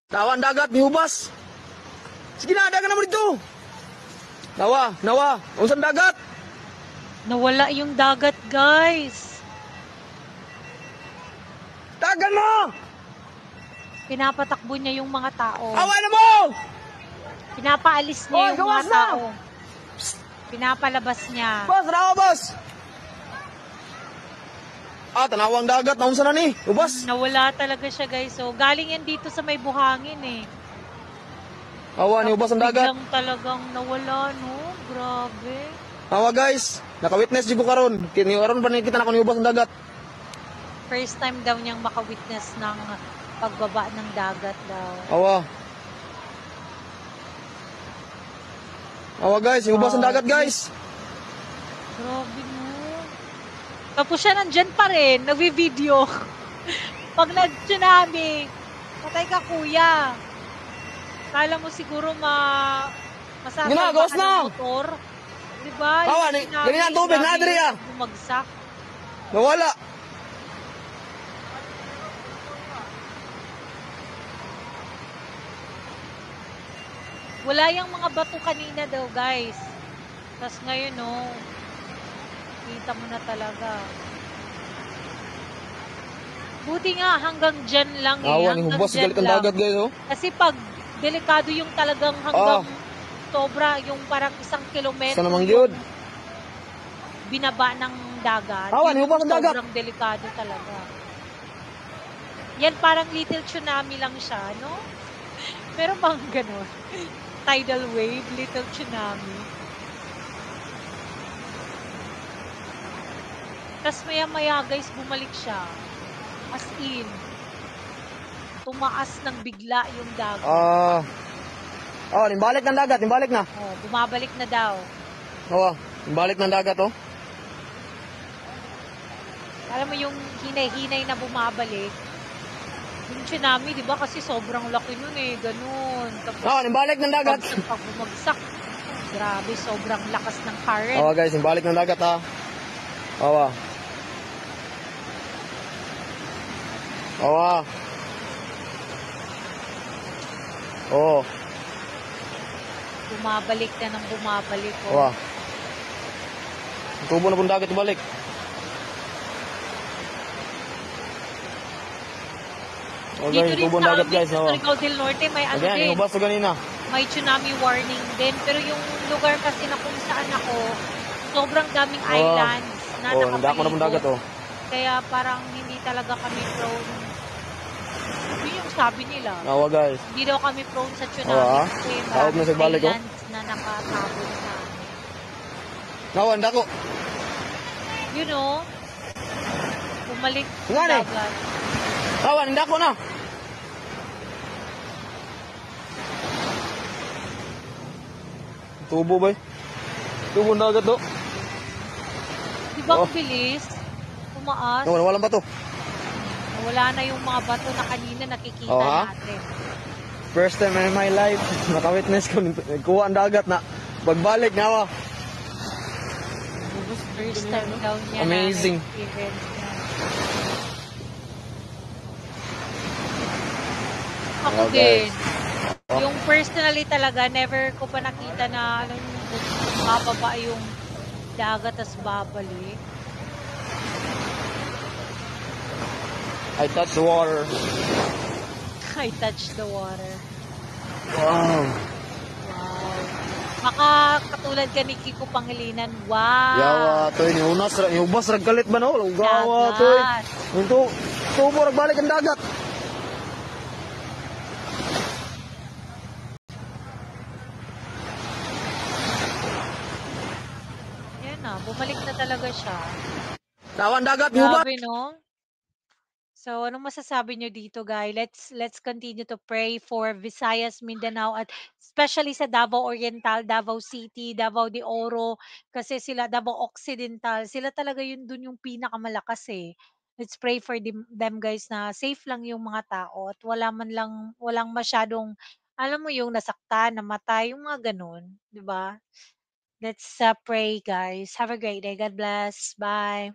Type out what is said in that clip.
Tawan dagat, miubas. Sige na, dagan na mo dito. Nawa. Unsan dagat? Nawala yung dagat, guys. Dagan mo! Pinapatakbo niya yung mga tao. Awan na mo! Pinapaalis niya Oy, yung gawas mga na! tao. Pinapalabas niya. Bas, bas! Tanawang dagat, naunsa na ni? Ubas. Nawala talaga siya, guys. So, galing yan dito sa may buhangin eh. Awan, ni ubas ang dagat. Biglang talagang nawala, no? Grabe. Awa guys, naka-witness jud ko karon. Kini karon ba kita na ko ni ubas ang dagat? First time daw niyang maka-witness ng pagbaba ng dagat daw. Awa guys, ni ubas ang dagat guys. Grabe mo. Tapos siya nandyan pa rin, nagvi-video. Pag nag-tsunami, patay ka kuya. Kala mo siguro masasagpakan Ginagawas na! ng motor. Diba? Awa, Yung tsunami, ganyan ang tubig, grabe nadiri ah. yung bumagsak. Nawala. Wala yung mga bato kanina daw, guys. Tapos ngayon, no, kita mo na talaga. Buti nga, hanggang dyan lang eh. Awa, ni Hanggang ubas dyan galit ang lang. dagat guys oh. Kasi pag delikado yung talagang hanggang sobra, yung parang 1 kilometro Sa namang yung gyud. binaba ng dagat. Awa, Yun ni ubas yung ang dagat. sobrang delikado talaga. Yan parang little tsunami lang siya, no? Pero bang ganun? Tidal wave, little tsunami. Tapos maya-maya guys, bumalik siya. As in, tumaas ng bigla yung dagat. Nimbalik ng dagat, nimbalik na. Oh, bumabalik na daw. Awa, nimbalik ng dagat oh. Alam mo yung hinay-hinay na bumabalik. Yung tsunami, di ba? Kasi sobrang laki nun eh. Ganun. Tapos, Nimbalik ng dagat. pag bumagsak, grabe, sobrang lakas ng current. Awa guys, nimbalik ng dagat ha. Awa. Oo. Bumabalik na ng bumabalik. Awa. Tubo na pong dagat balik. Dito rin tubo sa dagat amin, guys. sa Surigao del Norte, may ano Ayan, din. inubas na ganina. May tsunami warning din. Pero yung lugar kasi na kung saan ako, sobrang daming islands na nandako na pong dagat nakapalibot. oh. Kaya parang hindi talaga kami prone. Yun yung sabi nila. Awa guys. Hindi daw kami prone sa tsunami. Oo, Kasi tawag na sa maraming balik, oh. islands na nakatabon sa amin. Awa, andako. You know, bumalik sa Nga, eh. dagat. Awa, andako na. Tubo ba? Tubo ng dagat oh. Di ba Oh. ang bilis? Tumaas. Walang bato. Wala na yung mga bato na kanina nakikita Oo, ha? natin. First time in my life, naka-witness ko, nagkuha ang dagat na pagbalik na awa. First time daw niya Amazing. na experience niya. Ako Oh, din. Oh. Yung personally talaga, never ko pa nakita na ano, mababa yung dagat tas babalik. I touch the water. I touch the water. Wow. Wow. Maka katulad ka ni Kiko Pangilinan. Wow. Yawa, toy, ni ubas ragkalit ba no? Gawa, toy. Dagat. Untuk, tubo, ragbalik ang dagat. Yan na, bumalik na talaga siya. Tawan dagat, ni ubas. Grabe, no? So, anong masasabi nyo dito, guys? Let's continue to pray for Visayas, Mindanao, at especially sa Davao Oriental, Davao City, Davao de Oro, kasi sila, Davao Occidental, sila talaga yun dun yung pinakamalakas eh. Let's pray for them, guys, na safe lang yung mga tao at walang masyadong, alam mo yung nasaktan, namatay, yung mga ganun, di ba? Let's pray, guys. Have a great day. God bless. Bye.